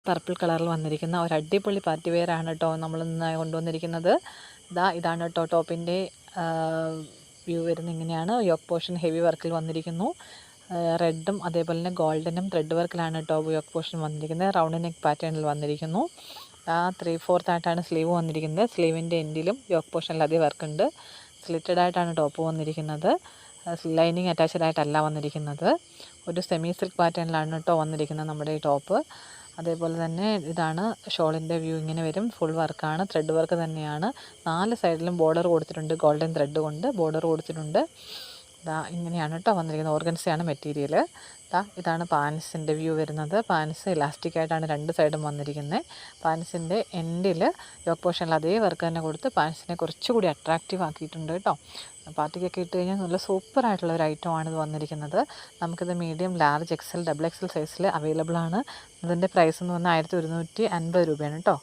Purple കളറിൽ വന്നിരിക്കുന്ന ഒരു അടിപൊളി പാർട്ടി വെയർ ആണ് കേട്ടോ നമ്മളിന്ന് കൊണ്ടുവന്നിരിക്കുന്നത്. ഇതാണ് കേട്ടോ ടോപ്പിൻ്റെ വ്യൂ വരുന്നത്. ഇങ്ങനെയാണ്. യോക്ക് പോർഷൻ ഹെവി വർക്കിൽ വന്നിരിക്കുന്നു. റെഡും അതേപോലെ തന്നെ ഗോൾഡനും ത്രെഡ് വർക്കിലാണ് കേട്ടോ യോക്ക് പോർഷൻ വന്നിരിക്കുന്നത്. റൗണ്ട് നെക്ക് പാറ്റേണിൽ വന്നിരിക്കുന്നു. 3/4 ആയിട്ടാണ് സ്ലീവ് വന്നിരിക്കുന്നത്. സ്ലീവിൻ്റെ എൻഡിലും യോക്ക് പോർഷനിൽ അതേ വർക്കുണ്ട്. സ്ലിറ്റഡ് ആയിട്ടാണ് ടോപ്പ് വന്നിരിക്കുന്നത്. ലൈനിങ് അറ്റാച്ച്ഡ് ആയിട്ടല്ല വന്നിരിക്കുന്നത്. ഒരു സെമി സിൽക്ക് പാറ്റേണിലാണ് കേട്ടോ വന്നിരിക്കുന്നത് നമ്മുടെ ഈ ടോപ്പ്. അതേപോലെ തന്നെ ഇതാണ് ഷോളിൻ്റെ വ്യൂ. ഇങ്ങനെ വരും. ഫുൾ വർക്കാണ്, ത്രെഡ് വർക്ക് തന്നെയാണ്. 4 സൈഡിലും ബോർഡർ കൊടുത്തിട്ടുണ്ട്. ഗോൾഡൻ ത്രെഡ് കൊണ്ട് ബോർഡർ കൊടുത്തിട്ടുണ്ട്. ഇങ്ങനെയാണ് കേട്ടോ വന്നിരിക്കുന്നത്. ഓർഗൻസയാണ് മെറ്റീരിയൽ. ഇതാണ് പാൻസിൻ്റെ വ്യൂ വരുന്നത്. പാൻസ് ഇലാസ്റ്റിക് ആയിട്ടാണ് 2 സൈഡും വന്നിരിക്കുന്നത്. പാൻസിൻ്റെ എൻഡിൽ യോക്ക് പോർഷനിൽ അതേ വർക്ക് തന്നെ കൊടുത്ത് പാൻസിനെ കുറച്ചുകൂടി അട്രാക്റ്റീവ് ആക്കിയിട്ടുണ്ട് കേട്ടോ. പാർട്ടിക്കൊക്കെ ഇട്ട് കഴിഞ്ഞാൽ നല്ല സൂപ്പറായിട്ടുള്ള ഒരു ഐറ്റമാണ് ഇത് വന്നിരിക്കുന്നത്. നമുക്കിത് മീഡിയം, ലാർജ്, XL, XXL സൈസിൽ അവൈലബിൾ ആണ്. ഇതിൻ്റെ പ്രൈസ് എന്ന് പറഞ്ഞാൽ 1150 രൂപയാണ് കേട്ടോ.